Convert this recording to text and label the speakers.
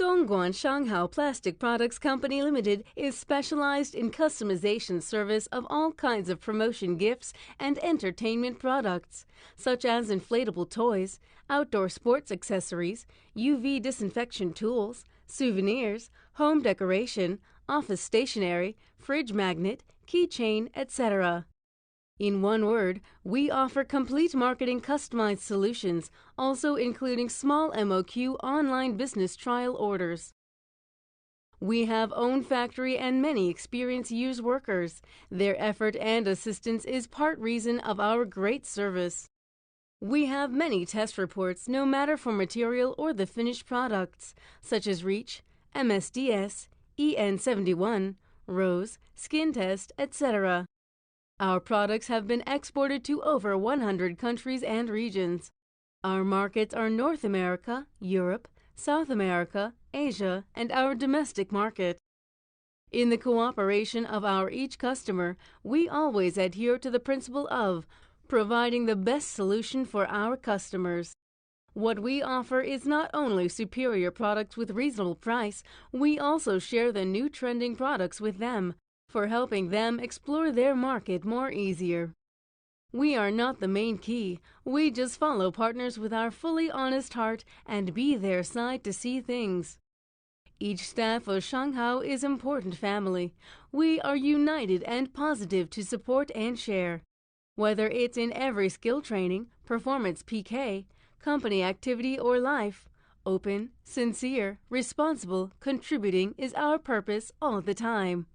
Speaker 1: Dongguan Shanghao Plastic Products Company Limited is specialized in customization service of all kinds of promotion gifts and entertainment products, such as inflatable toys, outdoor sports accessories, UV disinfection tools, souvenirs, home decoration, office stationery, fridge magnet, keychain, etc. In one word, we offer complete marketing customized solutions, also including small MOQ online business trial orders. We have own factory and many experienced used workers. Their effort and assistance is part reason of our great service. We have many test reports no matter for material or the finished products, such as REACH, MSDS, EN71, ROSE, Skin Test, etc. Our products have been exported to over 100 countries and regions. Our markets are North America, Europe, South America, Asia, and our domestic market. In the cooperation of our each customer, we always adhere to the principle of providing the best solution for our customers. What we offer is not only superior products with reasonable price, we also share the new trending products with them, for helping them explore their market more easier. We are not the main key. We just follow partners with our fully honest heart and be their side to see things. Each staff of Shanghao is important family. We are united and positive to support and share. Whether it's in every skill training, performance PK, company activity or life, open, sincere, responsible, contributing is our purpose all the time.